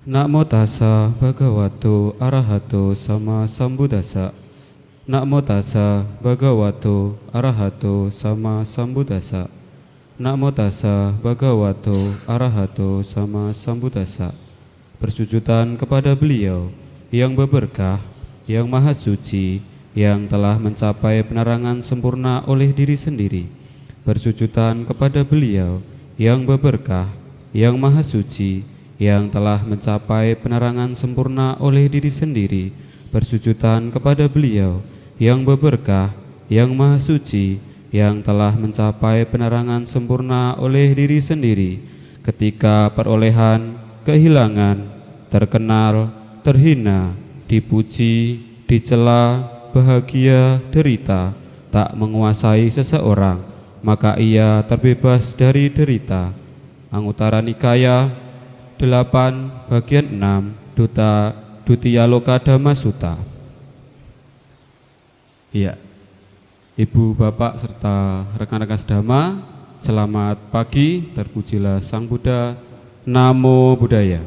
Namo tassa bhagavato arahato sama sambuddhassa. Namo tassa bhagavato arahato sama sambuddhassa. Namo tassa bhagavato arahato sama sambuddhassa. Bersujudan kepada beliau yang berberkah, yang maha suci, yang telah mencapai penerangan sempurna oleh diri sendiri. Bersujudan kepada beliau yang berberkah, yang maha suci, yang telah mencapai penerangan sempurna oleh diri sendiri. Bersujudan kepada beliau yang berberkah, yang maha suci, yang telah mencapai penerangan sempurna oleh diri sendiri. Ketika perolehan, kehilangan, terkenal, terhina, dipuji, dicela, bahagia, derita tak menguasai seseorang, maka ia terbebas dari derita. Anguttara Nikaya 8 bagian 6 Duta Dutiyaloka Dhamma Sutta. Iya, Ibu, Bapak, serta rekan-rekan sedama, selamat pagi, terpujilah Sang Buddha. Namo Buddhaya.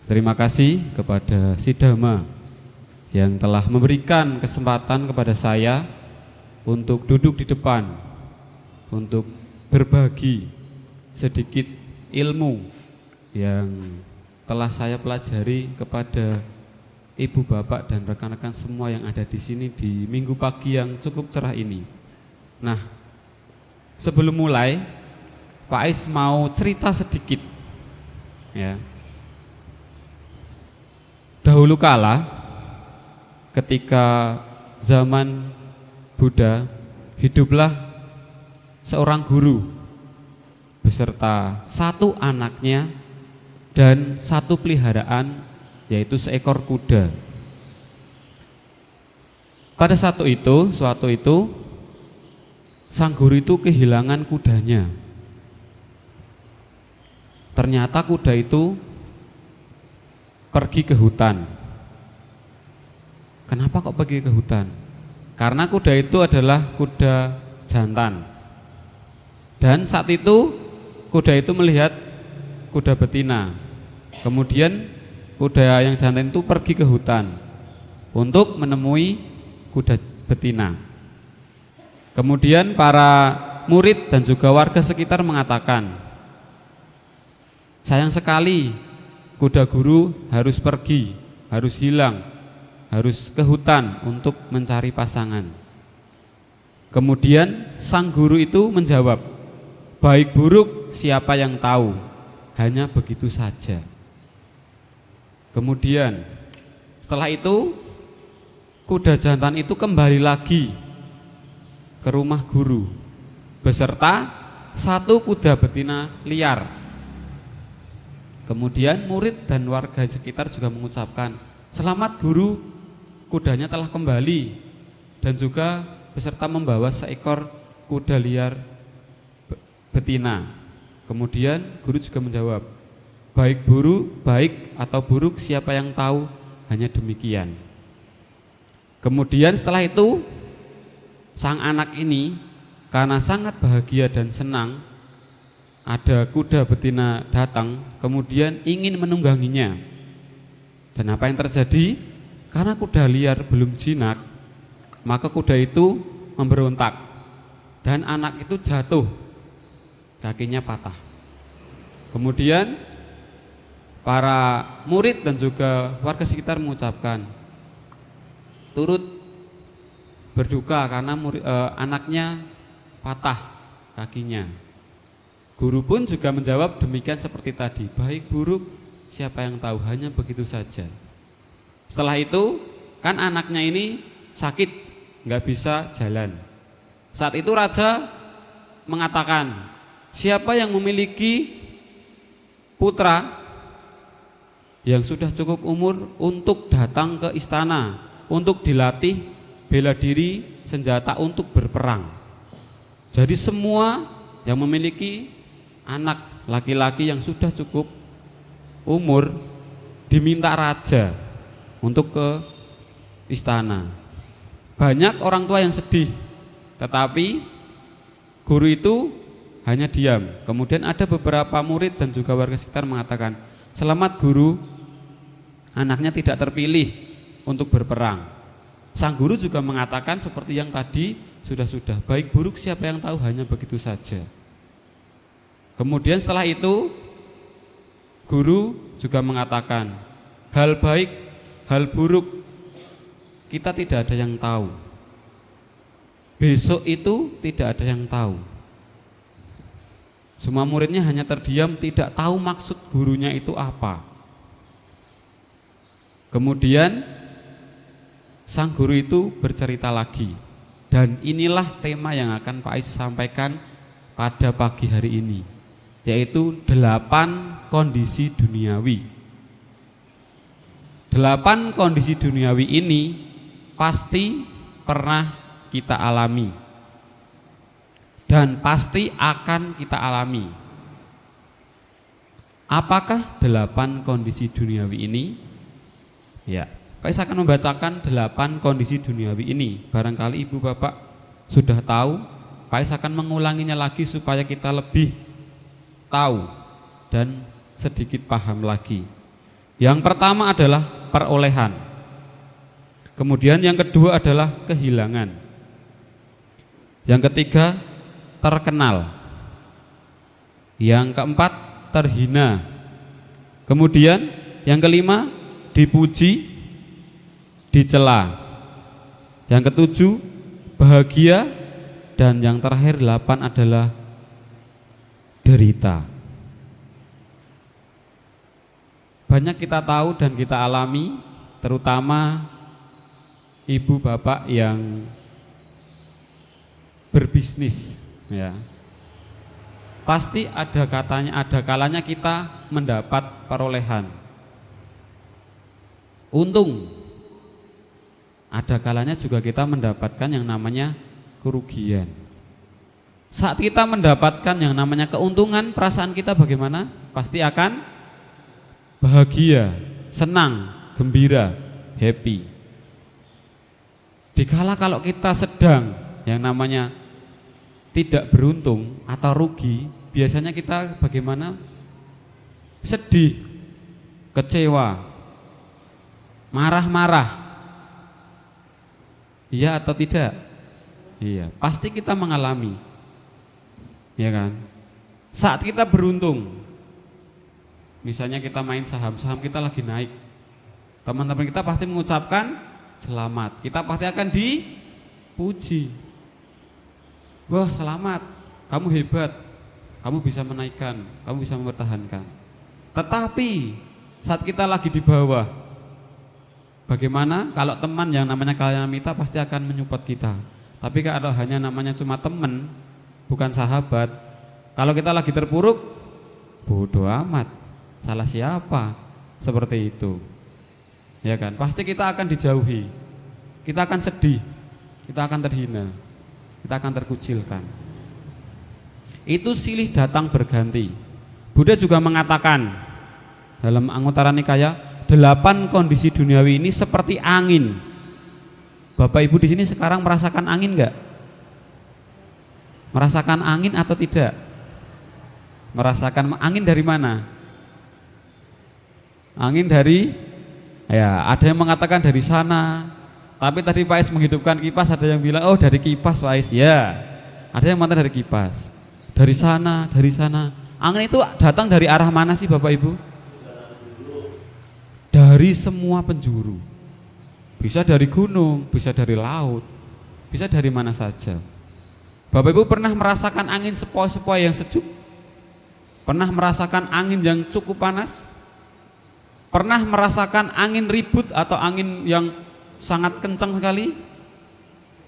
Terima kasih kepada Si Dhamma yang telah memberikan kesempatan kepada saya untuk duduk di depan, untuk berbagi sedikit ilmu yang telah saya pelajari kepada ibu, bapak, dan rekan-rekan semua yang ada di sini di minggu pagi yang cukup cerah ini. Nah, sebelum mulai, Pak Ais mau cerita sedikit. Ya. Dahulu kala, ketika zaman Buddha, hiduplah seorang guru beserta satu anaknya dan satu peliharaan, yaitu seekor kuda. Pada suatu itu sang guru itu kehilangan kudanya. Ternyata kuda itu pergi ke hutan. Kenapa kok pergi ke hutan? Karena kuda itu adalah kuda jantan. Dan saat itu kuda itu melihat kuda betina. Kemudian kuda yang jantan itu pergi ke hutan untuk menemui kuda betina. Kemudian para murid dan juga warga sekitar mengatakan, sayang sekali kuda guru harus pergi, harus hilang, harus ke hutan untuk mencari pasangan. Kemudian sang guru itu menjawab, baik buruk siapa yang tahu, hanya begitu saja. Kemudian setelah itu kuda jantan itu kembali lagi ke rumah guru beserta satu kuda betina liar. Kemudian murid dan warga sekitar juga mengucapkan, selamat guru, kudanya telah kembali, dan juga beserta membawa seekor kuda liar betina. Kemudian guru juga menjawab, baik atau buruk siapa yang tahu, hanya demikian. Kemudian setelah itu sang anak ini karena sangat bahagia dan senang ada kuda betina datang, kemudian ingin menungganginya. Dan apa yang terjadi? Karena kuda liar belum jinak, maka kuda itu memberontak dan anak itu jatuh, kakinya patah. Kemudian para murid dan juga warga sekitar mengucapkan, turut berduka karena anaknya patah kakinya. Guru pun juga menjawab demikian seperti tadi, baik buruk siapa yang tahu, hanya begitu saja. Setelah itu kan anaknya ini sakit, nggak bisa jalan. Saat itu raja mengatakan, siapa yang memiliki putra yang sudah cukup umur untuk datang ke istana untuk dilatih bela diri senjata untuk berperang. Jadi semua yang memiliki anak laki-laki yang sudah cukup umur diminta raja untuk ke istana. Banyak orang tua yang sedih, tetapi guru itu hanya diam. Kemudian ada beberapa murid dan juga warga sekitar mengatakan, selamat guru, anaknya tidak terpilih untuk berperang. Sang guru juga mengatakan seperti yang tadi sudah, baik buruk siapa yang tahu, hanya begitu saja. Kemudian setelah itu guru juga mengatakan, hal baik, hal buruk kita tidak ada yang tahu. Besok itu tidak ada yang tahu. Semua muridnya hanya terdiam, tidak tahu maksud gurunya itu apa. Kemudian sang guru itu bercerita lagi. Dan inilah tema yang akan Pak Ais sampaikan pada pagi hari ini, yaitu 8 kondisi duniawi. 8 kondisi duniawi ini pasti pernah kita alami dan pasti akan kita alami. Apakah 8 kondisi duniawi ini? Ya, Pak Is akan membacakan 8 kondisi duniawi ini. Barangkali ibu bapak sudah tahu, Pak Is akan mengulanginya lagi supaya kita lebih tahu dan sedikit paham lagi. Yang pertama adalah perolehan. Kemudian yang kedua adalah kehilangan. Yang ketiga terkenal. Yang keempat terhina. Kemudian yang kelima dipuji, dicela. Yang ketujuh bahagia, dan yang terakhir 8 adalah derita. Banyak kita tahu dan kita alami, terutama ibu bapak yang berbisnis, ya. Pasti ada kalanya kita mendapat perolehan untung. Ada kalanya juga kita mendapatkan yang namanya kerugian. Saat kita mendapatkan yang namanya keuntungan, perasaan kita bagaimana? Pasti akan bahagia, senang, gembira, happy. Dikala kalau kita sedang yang namanya tidak beruntung atau rugi, biasanya kita bagaimana? Sedih, kecewa, marah-marah. Iya atau tidak? Iya, pasti kita mengalami. Ya kan? Saat kita beruntung, misalnya kita main saham kita lagi naik, teman-teman kita pasti mengucapkan selamat. Kita pasti akan dipuji. Wah, selamat, kamu hebat, kamu bisa menaikkan, kamu bisa mempertahankan. Tetapi saat kita lagi di bawah, bagaimana kalau teman yang namanya kalian mita pasti akan menyupport kita. Tapi kalau hanya namanya cuma teman, bukan sahabat, kalau kita lagi terpuruk, bodoh amat, salah siapa, seperti itu. Ya kan, pasti kita akan dijauhi, kita akan sedih, kita akan terhina, kita akan terkucilkan. Itu silih datang berganti. Buddha juga mengatakan dalam Anguttara Nikaya, 8 kondisi duniawi ini seperti angin. Bapak Ibu di sini sekarang merasakan angin enggak? Merasakan angin atau tidak? Merasakan angin dari mana? Angin dari, ya ada yang mengatakan dari sana. Tapi tadi Pak Is menghidupkan kipas, ada yang bilang oh dari kipas Pak Is. Ya, ada yang mengatakan dari kipas. Dari sana, dari sana. Angin itu datang dari arah mana sih Bapak Ibu? Dari semua penjuru. Bisa dari gunung, bisa dari laut, bisa dari mana saja. Bapak Ibu pernah merasakan angin sepoi-sepoi yang sejuk? Pernah merasakan angin yang cukup panas? Pernah merasakan angin ribut atau angin yang sangat kencang sekali?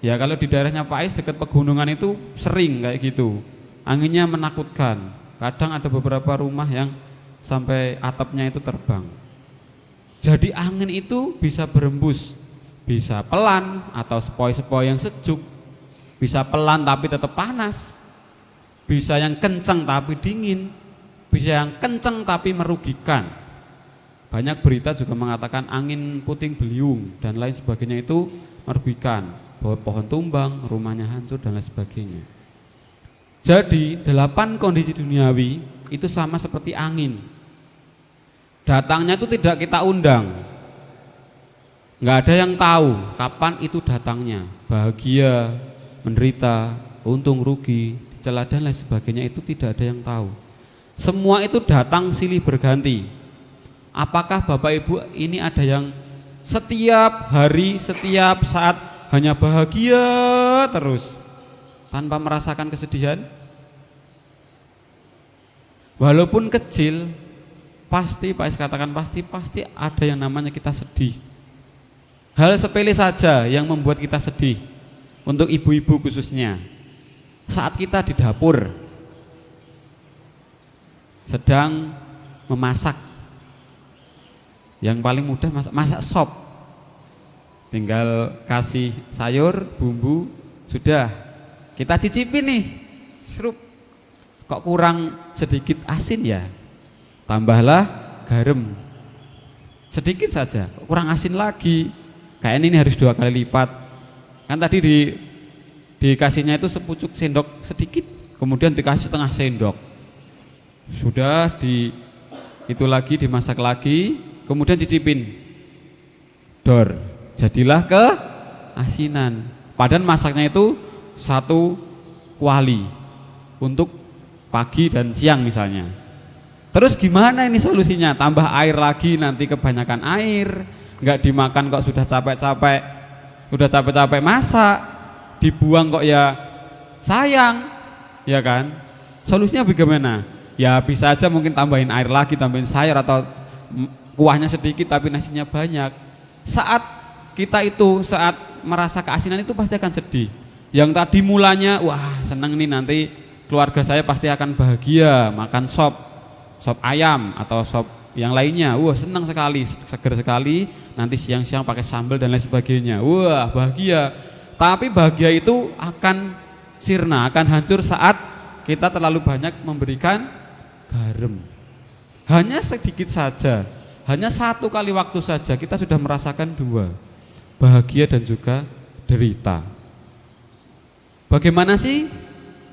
Ya kalau di daerahnya Pak Ais dekat pegunungan itu sering kayak gitu. Anginnya menakutkan. Kadang ada beberapa rumah yang sampai atapnya itu terbang. Jadi angin itu bisa berembus, bisa pelan atau sepoi-sepoi yang sejuk, bisa pelan tapi tetap panas, bisa yang kencang tapi dingin, bisa yang kencang tapi merugikan. Banyak berita juga mengatakan angin puting beliung dan lain sebagainya itu merugikan, bahwa pohon tumbang, rumahnya hancur dan lain sebagainya. Jadi 8 kondisi duniawi itu sama seperti angin. Datangnya itu tidak kita undang. Nggak ada yang tahu kapan itu datangnya. Bahagia, menderita, untung rugi, dicela dan lain sebagainya itu tidak ada yang tahu. Semua itu datang silih berganti. Apakah Bapak Ibu ini ada yang setiap hari, setiap saat hanya bahagia terus tanpa merasakan kesedihan? Walaupun kecil, pasti Pak Is katakan pasti ada yang namanya kita sedih. Hal sepele saja yang membuat kita sedih. Untuk ibu-ibu khususnya, saat kita di dapur sedang memasak, yang paling mudah masak sop, tinggal kasih sayur, bumbu, sudah kita cicipin nih, serup, kok kurang sedikit asin ya, tambahlah garam sedikit saja, kok kurang asin lagi, kayaknya ini harus 2 kali lipat. Kan tadi dikasihnya itu sepucuk sendok sedikit, kemudian dikasih setengah sendok, sudah itu lagi dimasak lagi, kemudian cicipin, dor, jadilah keasinan. Padahal masaknya itu 1 kuali untuk pagi dan siang misalnya. Terus gimana ini solusinya? Tambah air lagi, nanti kebanyakan air, nggak dimakan kok sudah capek-capek masak, dibuang kok ya sayang, ya kan? Solusinya bagaimana? Ya bisa aja mungkin tambahin air lagi, tambahin sayur atau kuahnya sedikit tapi nasinya banyak. Saat merasa keasinan itu pasti akan sedih. Yang tadi mulanya wah seneng nih, nanti keluarga saya pasti akan bahagia makan sop ayam atau sop yang lainnya, wah senang sekali, seger sekali, nanti siang-siang pakai sambal dan lain sebagainya, wah bahagia. Tapi bahagia itu akan sirna, akan hancur saat kita terlalu banyak memberikan garam. Hanya sedikit saja, hanya 1 kali waktu saja kita sudah merasakan 2, bahagia dan juga derita. Bagaimana sih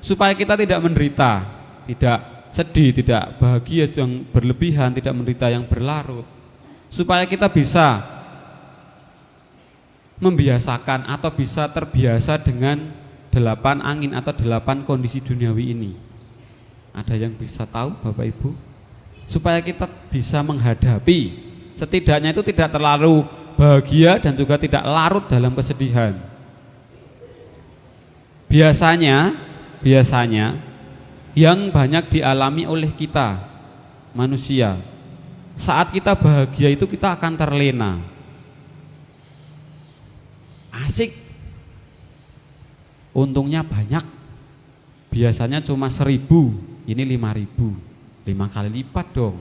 supaya kita tidak menderita, tidak sedih, tidak bahagia yang berlebihan, tidak menderita yang berlarut? Supaya kita bisa membiasakan atau bisa terbiasa dengan 8 angin atau 8 kondisi duniawi ini. Ada yang bisa tahu Bapak Ibu? Supaya kita bisa menghadapi, setidaknya itu tidak terlalu bahagia dan juga tidak larut dalam kesedihan. Biasanya yang banyak dialami oleh kita manusia, saat kita bahagia itu kita akan terlena, asik, untungnya banyak, biasanya cuma 1.000, ini 5.000, 5 kali lipat dong.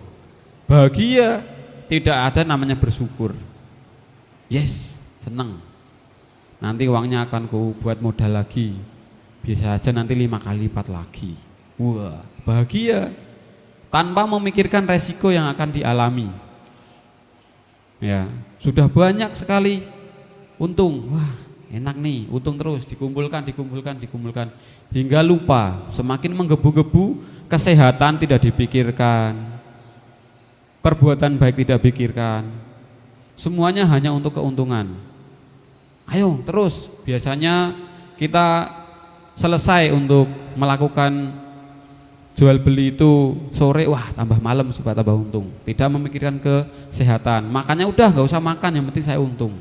Bahagia, tidak ada namanya bersyukur. Yes, senang, nanti uangnya akan ku buat modal lagi, biasa aja nanti 5 kali lipat lagi. Wah, bahagia tanpa memikirkan resiko yang akan dialami. Ya, sudah banyak sekali untung. Wah, enak nih, untung terus dikumpulkan hingga lupa, semakin menggebu-gebu, kesehatan tidak dipikirkan, perbuatan baik tidak dipikirkan. Semuanya hanya untuk keuntungan. Ayo terus, biasanya kita selesai untuk melakukan jual beli itu sore, wah tambah malam supaya tambah untung, tidak memikirkan kesehatan, makanya udah nggak usah makan, yang penting saya untung.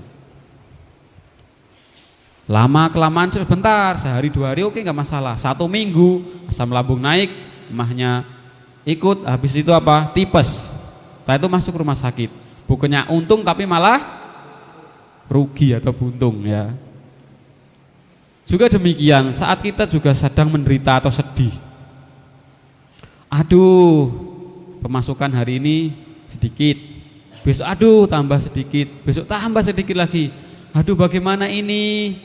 Lama kelamaan sebentar, sehari 2 hari oke nggak masalah, 1 minggu asam lambung naik, emahnya ikut, habis itu apa? Tipes. Setelah itu masuk rumah sakit, bukannya untung tapi malah rugi atau buntung ya. Juga demikian saat kita juga sedang menderita atau sedih. Aduh, pemasukan hari ini sedikit, besok aduh tambah sedikit, besok tambah sedikit lagi. Aduh bagaimana ini,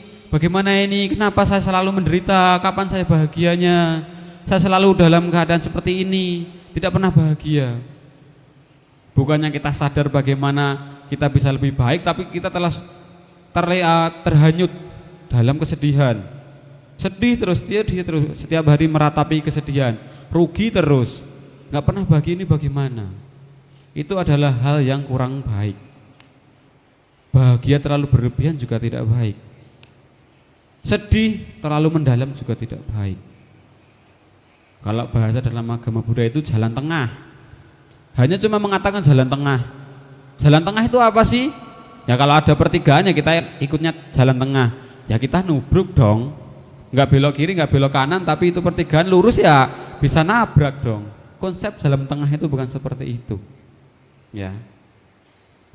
kenapa saya selalu menderita, kapan saya bahagianya? Saya selalu dalam keadaan seperti ini, tidak pernah bahagia. Bukannya kita sadar bagaimana kita bisa lebih baik, tapi kita telah terhanyut dalam kesedihan. sedih terus, dia terus setiap hari meratapi kesedihan, rugi terus, nggak pernah bagi ini bagaimana? Itu adalah hal yang kurang baik. Bahagia terlalu berlebihan juga tidak baik. Sedih terlalu mendalam juga tidak baik. Kalau bahasa dalam agama Buddha itu jalan tengah. Hanya cuma mengatakan jalan tengah. Jalan tengah itu apa sih? Ya kalau ada pertigaan ya kita ikutnya jalan tengah. Ya kita nubruk dong. Nggak belok kiri, nggak belok kanan, tapi itu pertigaan lurus ya bisa nabrak dong. Konsep jalan tengah itu bukan seperti itu. Ya.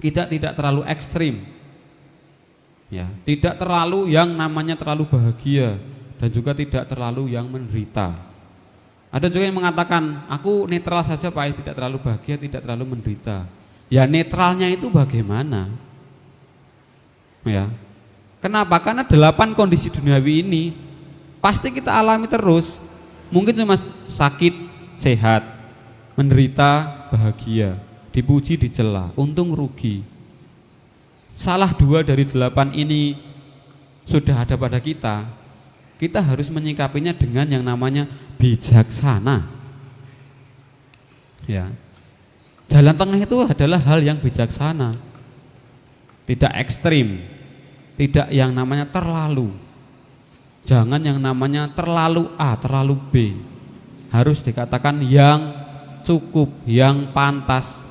Kita tidak terlalu ekstrim. Ya, tidak terlalu yang namanya terlalu bahagia dan juga tidak terlalu yang menderita. Ada juga yang mengatakan, aku netral saja Pak, tidak terlalu bahagia, tidak terlalu menderita. Ya netralnya itu bagaimana? Ya. Kenapa? Karena 8 kondisi duniawi ini pasti kita alami terus. Mungkin cuma sakit, sehat, menderita, bahagia, dipuji, dicela, untung, rugi. Salah 2 dari 8 ini sudah ada pada kita. Kita harus menyikapinya dengan yang namanya bijaksana. Ya. Jalan tengah itu adalah hal yang bijaksana. Tidak ekstrim, tidak yang namanya terlalu. Jangan yang namanya terlalu A, terlalu B. Harus dikatakan yang cukup, yang pantas,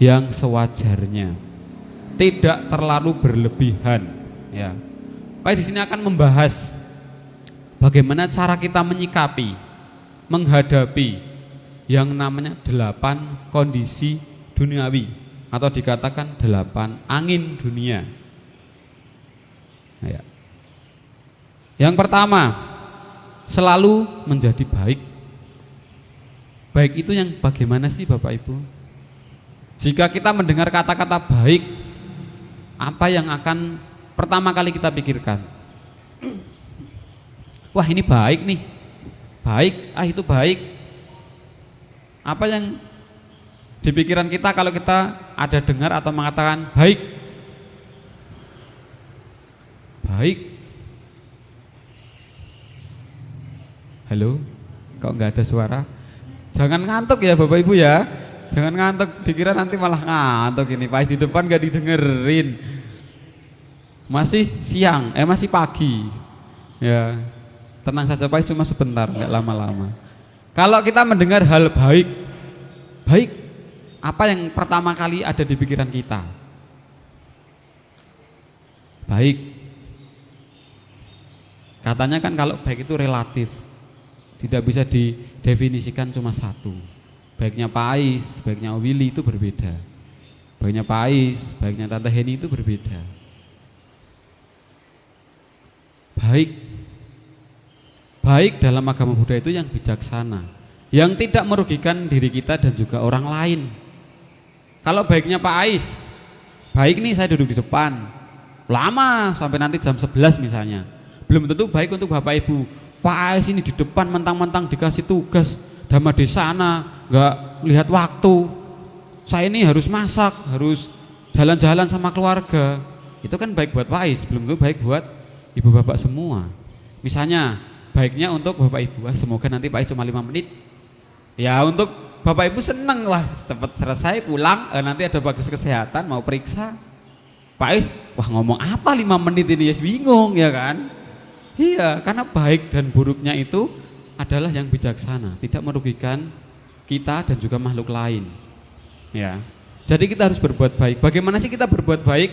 yang sewajarnya. Tidak terlalu berlebihan, ya. Pak di sini akan membahas bagaimana cara kita menyikapi, menghadapi yang namanya 8 kondisi duniawi atau dikatakan 8 angin dunia. Ya. Yang pertama, selalu menjadi baik. Baik itu yang bagaimana sih Bapak Ibu? Jika kita mendengar kata-kata baik, apa yang akan pertama kali kita pikirkan? Wah ini baik nih, baik, itu baik. Apa yang di pikiran kita kalau kita ada dengar atau mengatakan baik? Baik. Halo, kok nggak ada suara? Jangan ngantuk ya Bapak Ibu ya. Jangan ngantuk, dikira nanti malah ngantuk ini. Pak di depan nggak didengerin. Masih siang, masih pagi. Ya, tenang saja Pak, cuma sebentar, nggak lama-lama. Kalau kita mendengar hal baik, baik, apa yang pertama kali ada di pikiran kita? Baik. Katanya kan kalau baik itu relatif, tidak bisa didefinisikan cuma satu. Baiknya Pak Ais, baiknya Willy itu berbeda. Baiknya Pak Ais, baiknya Tante Heni itu berbeda. Baik. Baik dalam agama Buddha itu yang bijaksana, yang tidak merugikan diri kita dan juga orang lain. Kalau baiknya Pak Ais, baik nih saya duduk di depan lama sampai nanti jam 11 misalnya. Belum tentu baik untuk Bapak Ibu. Pak Ais ini di depan mentang-mentang dikasih tugas dhamma di sana, nggak lihat waktu. Saya ini harus masak, harus jalan-jalan sama keluarga. Itu kan baik buat Pak Ais, belum tentu baik buat Ibu Bapak semua. Misalnya baiknya untuk Bapak Ibu, semoga nanti Pak Ais cuma 5 menit. Ya untuk Bapak Ibu seneng lah, cepat selesai pulang, nanti ada bagus kesehatan mau periksa. Pak Ais, wah ngomong apa 5 menit ini ya, bingung ya kan? Iya, karena baik dan buruknya itu adalah yang bijaksana, tidak merugikan kita dan juga makhluk lain. Ya. Jadi kita harus berbuat baik. Bagaimana sih kita berbuat baik?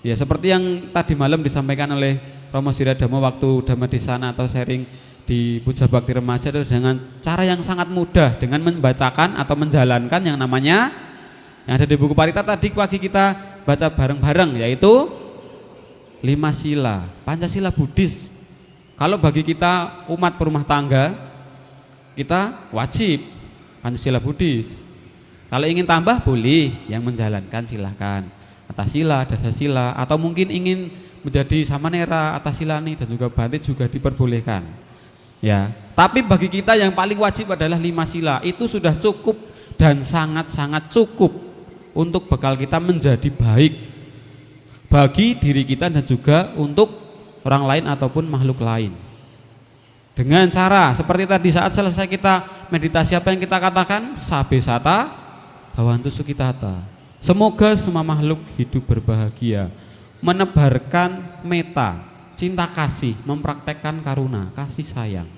Ya seperti yang tadi malam disampaikan oleh Romo Siradamo waktu Dhamma di sana atau sharing di Puja Bakti Remaja, itu dengan cara yang sangat mudah, dengan membacakan atau menjalankan yang namanya yang ada di buku Parita tadi pagi kita baca bareng-bareng, yaitu 5 sila, Pancasila Buddhis. Kalau bagi kita umat perumah tangga, kita wajib Pancasila Buddhis. Kalau ingin tambah boleh, yang menjalankan silahkan Atasila, Dasasila, atau mungkin ingin menjadi Samanera, Atasilani dan juga Bante juga diperbolehkan. Ya, tapi bagi kita yang paling wajib adalah 5 sila. Itu sudah cukup dan sangat-sangat cukup untuk bekal kita menjadi baik bagi diri kita dan juga untuk orang lain ataupun makhluk lain. Dengan cara seperti tadi saat selesai kita meditasi, apa yang kita katakan? Sabe sata bhavantu sukhitata. Semoga semua makhluk hidup berbahagia. Menebarkan meta, cinta kasih, mempraktekkan karuna, kasih sayang.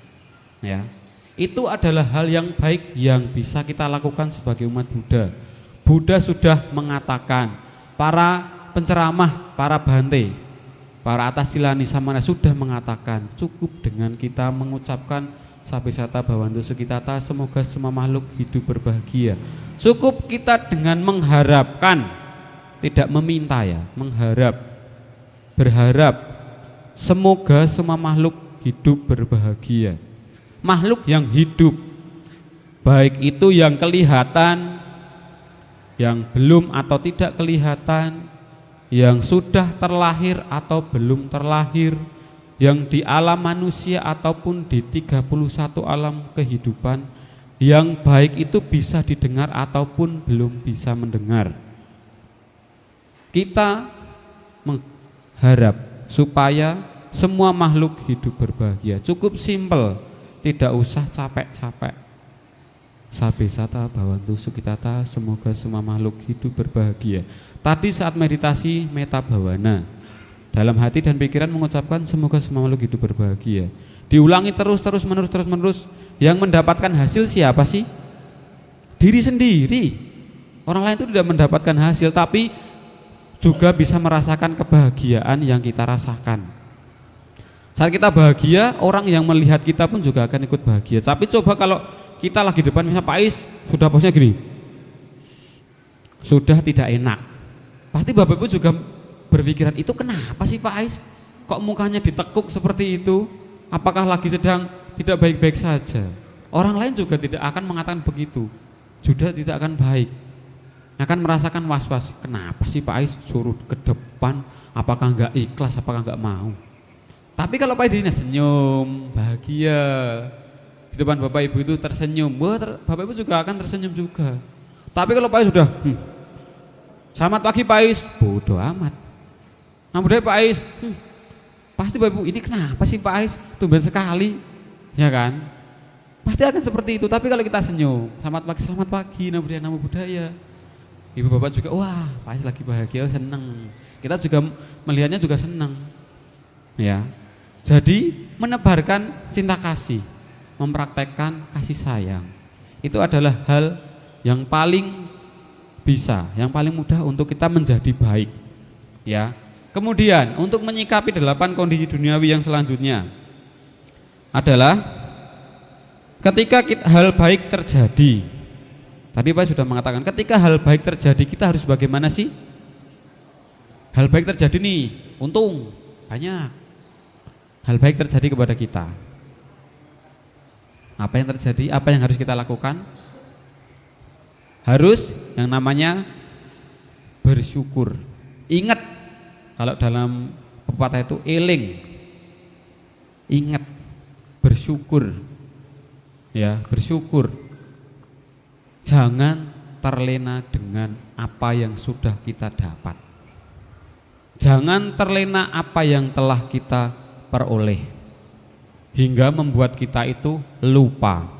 Ya. Itu adalah hal yang baik yang bisa kita lakukan sebagai umat Buddha. Buddha sudah mengatakan, para penceramah, para bhante, para Atascilani Samana sudah mengatakan, cukup dengan kita mengucapkan Sabesata Bhavantu Sukhitata, semoga semua makhluk hidup berbahagia. Cukup kita dengan mengharapkan, tidak meminta ya, mengharap, berharap semoga semua makhluk hidup berbahagia. Makhluk yang hidup, baik itu yang kelihatan, yang belum atau tidak kelihatan, yang sudah terlahir atau belum terlahir, yang di alam manusia ataupun di 31 alam kehidupan, yang baik itu bisa didengar ataupun belum bisa mendengar. Kita mengharap supaya semua makhluk hidup berbahagia. Cukup simpel, tidak usah capek-capek. Sabesata Bhavantu Sukhitata, semoga semua makhluk hidup berbahagia. Tadi saat meditasi meta bhawana, dalam hati dan pikiran mengucapkan semoga semua makhluk hidup berbahagia. Diulangi terus menerus. Yang mendapatkan hasil siapa sih? Diri sendiri. Orang lain itu tidak mendapatkan hasil, tapi juga bisa merasakan kebahagiaan yang kita rasakan. Saat kita bahagia, orang yang melihat kita pun juga akan ikut bahagia. Tapi coba kalau kita lagi depan, misalnya Pak Is sudah posnya gini, sudah tidak enak, pasti Bapak Ibu juga berpikiran, itu kenapa sih Pak Is kok mukanya ditekuk seperti itu? Apakah lagi sedang tidak baik-baik saja? Orang lain juga tidak akan mengatakan begitu, sudah tidak akan baik, akan merasakan was-was. Kenapa sih Pak Is suruh ke depan? Apakah enggak ikhlas? Apakah enggak mau? Tapi kalau Pak Is senyum, bahagia, di depan Bapak Ibu itu tersenyum, Bapak Ibu juga akan tersenyum juga. Tapi kalau Pak Is sudah selamat pagi Pak Is, bodoh amat. Nah budaya Pak Is, pasti Bapak Ibu, ini kenapa sih Pak Is tumben sekali, ya kan? Pasti akan seperti itu. Tapi kalau kita senyum, selamat pagi, namo budaya, Ibu Bapak juga, wah Pak Is lagi bahagia, senang. Kita juga melihatnya juga senang, ya. Jadi menebarkan cinta kasih, mempraktekkan kasih sayang, itu adalah hal yang paling bisa, yang paling mudah untuk kita menjadi baik, ya. Kemudian untuk menyikapi 8 kondisi duniawi yang selanjutnya adalah ketika hal baik terjadi. Tadi Pak sudah mengatakan, ketika hal baik terjadi kita harus bagaimana sih? Hal baik terjadi nih, untung banyak. Hal baik terjadi kepada kita. Apa yang terjadi? Apa yang harus kita lakukan? Harus yang namanya bersyukur. Ingat, kalau dalam pepatah itu eling. Ingat, bersyukur. Ya, bersyukur. Jangan terlena dengan apa yang sudah kita dapat. Jangan terlena apa yang telah kita peroleh hingga membuat kita itu lupa.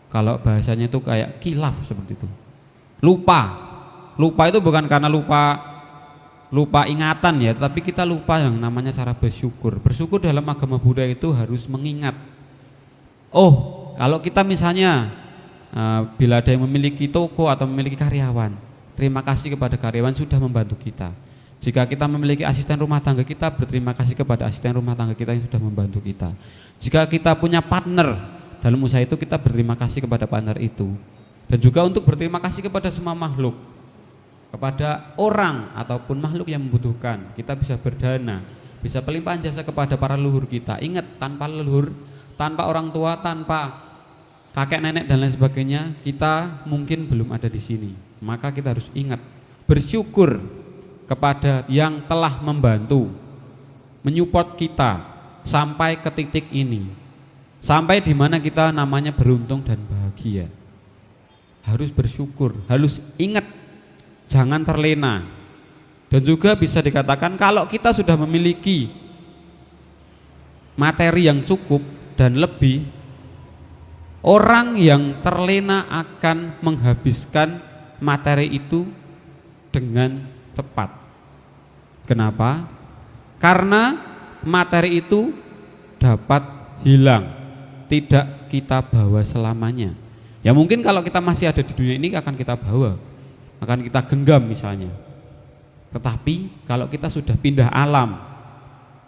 Kalau bahasanya itu kayak kilaf seperti itu. Lupa itu bukan karena lupa ingatan ya, tapi kita lupa yang namanya cara bersyukur. Bersyukur dalam agama Buddha itu harus mengingat. Oh, kalau kita misalnya bila ada yang memiliki toko atau memiliki karyawan, terima kasih kepada karyawan sudah membantu kita. Jika kita memiliki asisten rumah tangga, kita berterima kasih kepada asisten rumah tangga kita yang sudah membantu kita. Jika kita punya partner dalam usaha itu, kita berterima kasih kepada partner itu. Dan juga untuk berterima kasih kepada semua makhluk, kepada orang ataupun makhluk yang membutuhkan. Kita bisa berdana, bisa pelimpahan jasa kepada para leluhur kita. Ingat, tanpa leluhur, tanpa orang tua, tanpa kakek nenek dan lain sebagainya, kita mungkin belum ada di sini. Maka kita harus ingat, bersyukur kepada yang telah membantu, menyupport kita sampai ke titik ini, sampai di mana kita namanya beruntung dan bahagia. Harus bersyukur, harus ingat, jangan terlena. Dan juga bisa dikatakan kalau kita sudah memiliki materi yang cukup dan lebih, orang yang terlena akan menghabiskan materi itu dengan cepat. Kenapa? Karena materi itu dapat hilang, tidak kita bawa selamanya. Ya mungkin kalau kita masih ada di dunia ini akan kita bawa, akan kita genggam misalnya. Tetapi kalau kita sudah pindah alam,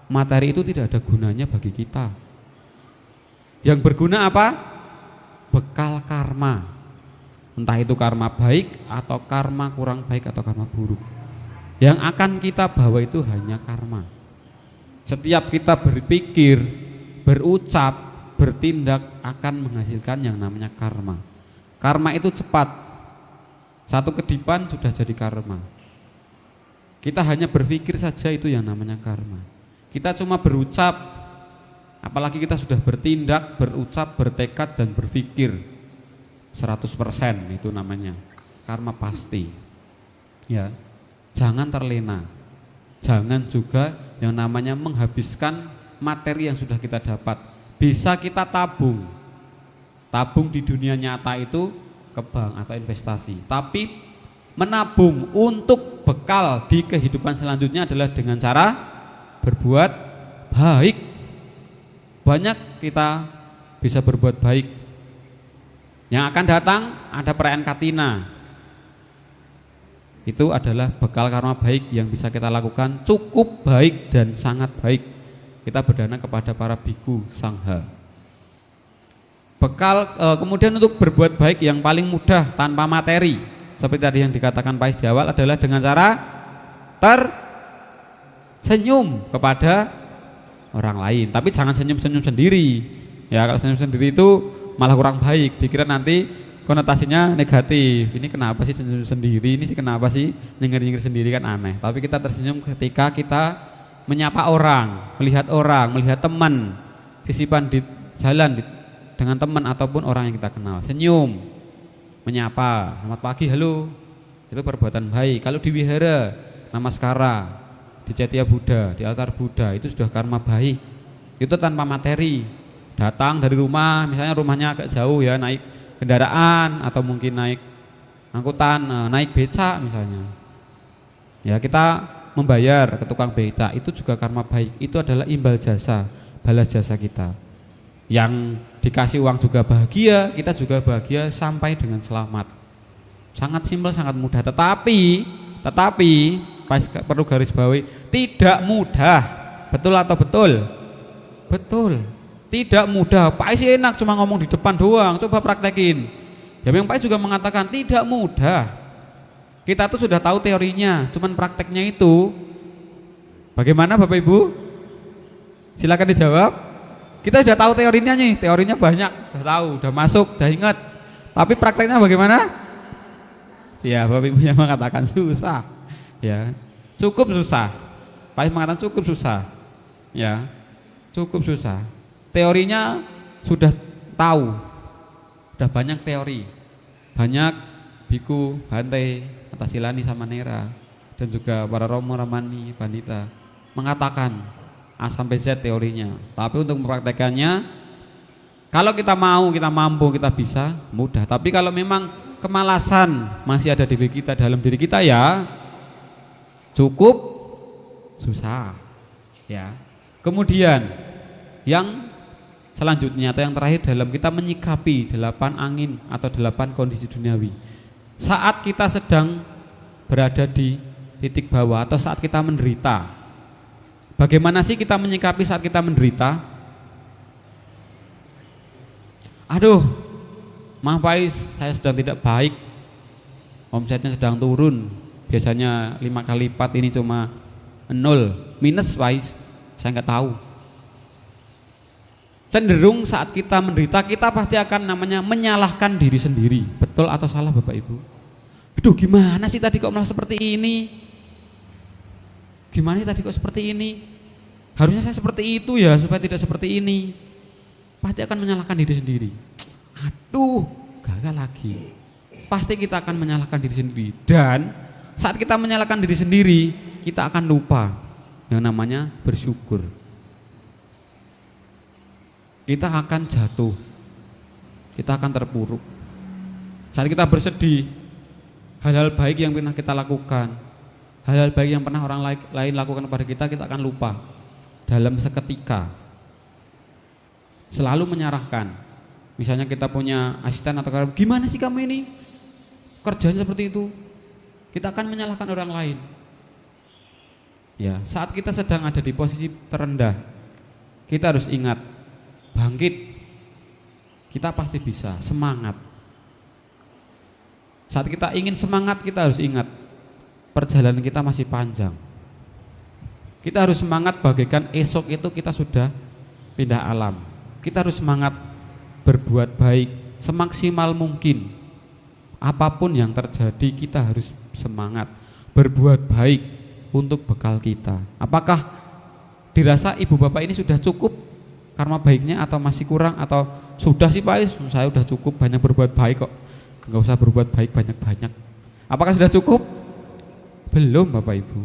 materi itu tidak ada gunanya bagi kita. Yang berguna apa? Bekal karma, entah itu karma baik atau karma kurang baik atau karma buruk. Yang akan kita bawa itu hanya karma. Setiap kita berpikir, berucap, bertindak akan menghasilkan yang namanya karma. Karma itu cepat, satu kedipan sudah jadi karma. Kita hanya berpikir saja itu yang namanya karma. Kita cuma berucap, apalagi kita sudah bertindak, berucap, bertekad dan berpikir 100% itu namanya karma pasti. Ya, jangan terlena. Jangan juga yang namanya menghabiskan materi yang sudah kita dapat. Bisa kita tabung. Tabung di dunia nyata itu ke bank atau investasi. Tapi menabung untuk bekal di kehidupan selanjutnya adalah dengan cara berbuat baik. Banyak kita bisa berbuat baik. Yang akan datang ada perayaan Katina. Itu adalah bekal karma baik yang bisa kita lakukan, cukup baik dan sangat baik. Kita berdana kepada para biku sangha. Bekal kemudian untuk berbuat baik yang paling mudah tanpa materi, seperti tadi yang dikatakan Pais di awal, adalah dengan cara tersenyum kepada orang lain. Tapi jangan senyum-senyum sendiri. Ya, kalau senyum sendiri itu malah kurang baik. Dikira nanti konotasinya negatif. Ini kenapa sih senyum sendiri? Ini sih kenapa sih nyengir-nyengir sendiri, kan aneh. Tapi kita tersenyum ketika kita menyapa orang, melihat teman, sisipan di jalan dengan teman ataupun orang yang kita kenal. Senyum, menyapa, selamat pagi, halo. Itu perbuatan baik. Kalau di wihara, namaskara, di Cetia Buddha, di altar Buddha, itu sudah karma baik. Itu tanpa materi. Datang dari rumah, misalnya rumahnya agak jauh ya, naik kendaraan atau mungkin naik angkutan, naik becak misalnya. Ya, kita membayar ke tukang becak, itu juga karma baik. Itu adalah imbal jasa, balas jasa kita. Yang dikasih uang juga bahagia, kita juga bahagia sampai dengan selamat. Sangat simpel, sangat mudah. Tetapi perlu garis bawahi, tidak mudah. Betul atau betul? Betul. Tidak mudah. Pak sih enak cuma ngomong di depan doang. Coba praktekin. Ya, yang Pak juga mengatakan tidak mudah. Kita tuh sudah tahu teorinya, cuman prakteknya itu bagaimana Bapak Ibu? Silakan dijawab. Kita sudah tahu teorinya nih, teorinya banyak, sudah tahu, sudah masuk, sudah ingat. Tapi prakteknya bagaimana? Ya, Bapak Ibu yang mengatakan susah. Ya, cukup susah. Pak mengatakan cukup susah. Ya, cukup susah. Teorinya sudah tahu, sudah banyak teori, banyak biku, Bante, Atasilani, Samanera, dan juga para Romo, Ramani, Bandita mengatakan A sampai Z teorinya. Tapi untuk mempraktekannya, kalau kita mau, kita mampu, kita bisa, mudah. Tapi kalau memang kemalasan masih ada diri kita, dalam diri kita, ya cukup susah. Ya. Kemudian yang selanjutnya atau yang terakhir dalam kita menyikapi 8 angin atau 8 kondisi duniawi. Saat kita sedang berada di titik bawah atau saat kita menderita, bagaimana sih kita menyikapi saat kita menderita? Aduh, maaf Pak Is, saya sedang tidak baik, omsetnya sedang turun, biasanya 5 kali lipat, ini cuma 0, minus Pak Is, saya nggak tahu. Cenderung saat kita menderita, kita pasti akan namanya menyalahkan diri sendiri. Betul atau salah Bapak Ibu? Aduh, gimana sih tadi kok malah seperti ini? Gimana sih tadi kok seperti ini? Harusnya saya seperti itu ya, supaya tidak seperti ini. Pasti akan menyalahkan diri sendiri. Aduh, gagal lagi. Pasti kita akan menyalahkan diri sendiri. Dan saat kita menyalahkan diri sendiri, kita akan lupa yang namanya bersyukur. kita akan jatuh, kita akan terpuruk. Saat kita bersedih, hal-hal baik yang pernah kita lakukan, hal-hal baik yang pernah orang lain lakukan kepada kita akan lupa dalam seketika. Selalu menyerahkan. Misalnya kita punya asisten atau karyawan, gimana sih kamu ini kerjanya seperti itu? Kita akan menyalahkan orang lain. Ya, saat kita sedang ada di posisi terendah, kita harus ingat, bangkit. Kita pasti bisa, semangat. Saat kita ingin semangat, kita harus ingat, perjalanan kita masih panjang. Kita harus semangat bagaikan esok itu kita sudah pindah alam. Kita harus semangat berbuat baik semaksimal mungkin. Apapun yang terjadi, kita harus semangat berbuat baik untuk bekal kita. Apakah dirasa ibu bapak ini sudah cukup karma baiknya atau masih kurang, atau sudah sih Pak Is, saya sudah cukup banyak berbuat baik kok, nggak usah berbuat baik banyak-banyak. Apakah sudah cukup? Belum Bapak Ibu.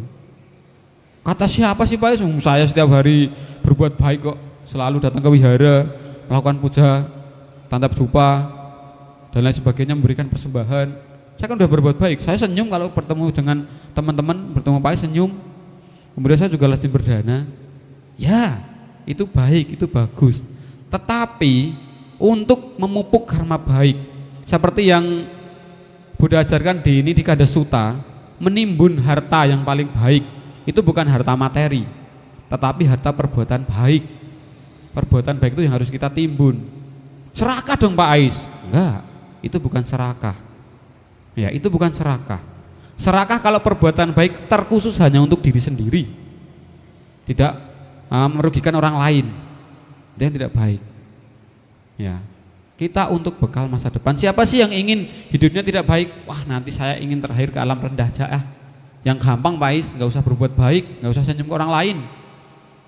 Kata siapa sih Pak Is? Saya setiap hari berbuat baik kok, selalu datang ke wihara, melakukan puja, tantap dupa dan lain sebagainya, memberikan persembahan. Saya kan udah berbuat baik. Saya senyum kalau bertemu dengan teman-teman, bertemu Pak Is senyum. Kemudian saya juga rajin berdana. Ya, itu baik, itu bagus. Tetapi untuk memupuk karma baik, seperti yang Buddha ajarkan di Nidikada Sutta, menimbun harta yang paling baik itu bukan harta materi, tetapi harta perbuatan baik. Perbuatan baik itu yang harus kita timbun. Serakah dong Pak Ais? Enggak, itu bukan serakah. Ya, itu bukan serakah. Serakah kalau perbuatan baik terkhusus hanya untuk diri sendiri, tidak merugikan orang lain, itu yang tidak baik. Ya, kita untuk bekal masa depan. Siapa sih yang ingin hidupnya tidak baik? Wah, nanti saya ingin terakhir ke alam rendah aja. Yang gampang Pak Ais, nggak usah berbuat baik, nggak usah senyum ke orang lain,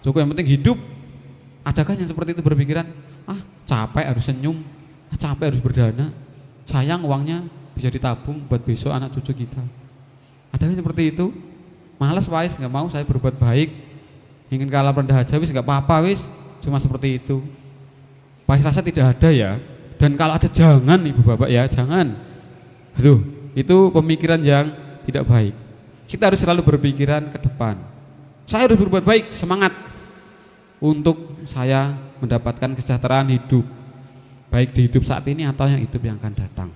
cukup yang penting hidup. Adakah yang seperti itu berpikiran, capek harus senyum, capek harus berdana, sayang uangnya bisa ditabung buat besok anak cucu kita? Adakah seperti itu? Malas Pak Ais, nggak mau saya berbuat baik, ingin ke alam rendah aja, wis nggak apa-apa wis, cuma seperti itu. Pak Ais rasa tidak ada ya. Dan kalau ada, jangan ibu bapak ya, jangan. Aduh, itu pemikiran yang tidak baik. Kita harus selalu berpikiran ke depan. Saya harus berbuat baik, semangat untuk saya mendapatkan kesejahteraan hidup, baik di hidup saat ini atau yang hidup yang akan datang.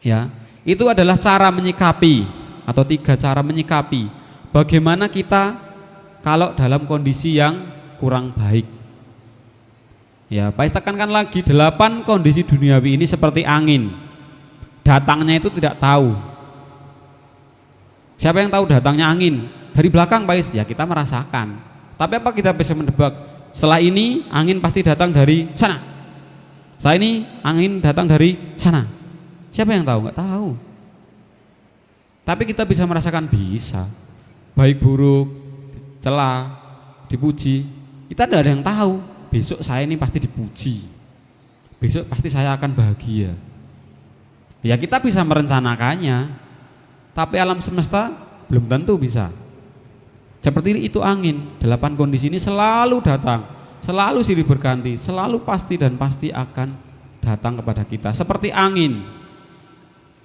Ya, itu adalah cara menyikapi, atau 3 cara menyikapi bagaimana kita kalau dalam kondisi yang kurang baik. Ya, Pak Is tekankan lagi, 8 kondisi duniawi ini seperti angin. Datangnya itu tidak tahu. Siapa yang tahu datangnya angin? Dari belakang Pak Is, ya kita merasakan. Tapi apa kita bisa mendebak? Setelah ini angin pasti datang dari sana. Setelah ini angin datang dari sana. Siapa yang tahu? Enggak tahu. Tapi kita bisa merasakan, bisa. Baik buruk, celah, dipuji, kita tidak ada yang tahu. Besok saya ini pasti dipuji, besok pasti saya akan bahagia. Ya kita bisa merencanakannya, tapi alam semesta belum tentu bisa. Seperti itu angin, 8 kondisi ini selalu datang, selalu silih berganti, selalu pasti dan pasti akan datang kepada kita. Seperti angin,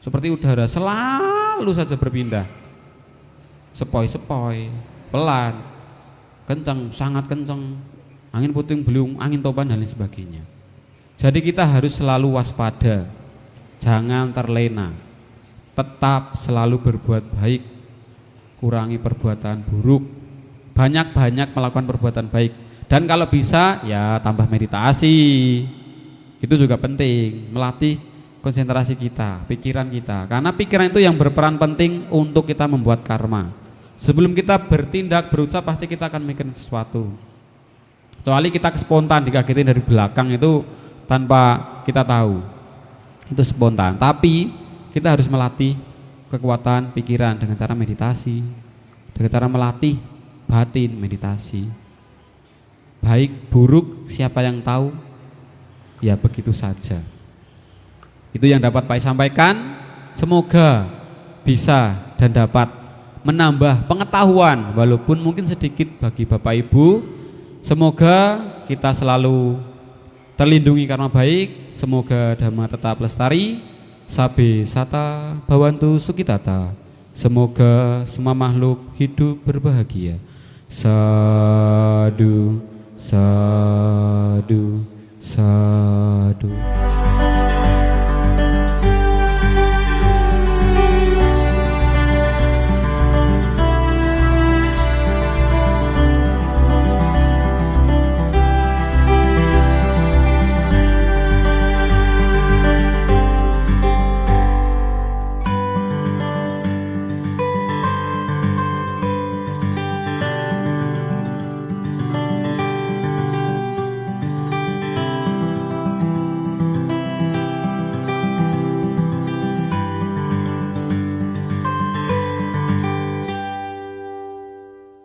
seperti udara, selalu saja berpindah, sepoi-sepoi, pelan, kencang, sangat kencang, angin puting beliung, angin topan dan lain sebagainya. Jadi kita harus selalu waspada, jangan terlena, tetap selalu berbuat baik, kurangi perbuatan buruk, banyak-banyak melakukan perbuatan baik, dan kalau bisa ya tambah meditasi. Itu juga penting, melatih konsentrasi kita, pikiran kita, karena pikiran itu yang berperan penting untuk kita membuat karma. Sebelum kita bertindak, berucap, pasti kita akan mikirin sesuatu. Kecuali kita spontan dikagetin dari belakang, itu tanpa kita tahu, itu spontan. Tapi kita harus melatih kekuatan pikiran dengan cara meditasi, dengan cara melatih batin meditasi. Baik buruk siapa yang tahu, ya begitu saja. Itu yang dapat Pak sampaikan. Semoga bisa dan dapat menambah pengetahuan walaupun mungkin sedikit bagi Bapak Ibu. Semoga kita selalu terlindungi karena baik. Semoga Dhamma tetap lestari. Sabe Sata Bhawantu Sukitata. Semoga semua makhluk hidup berbahagia. Sadu, sadu, sadu.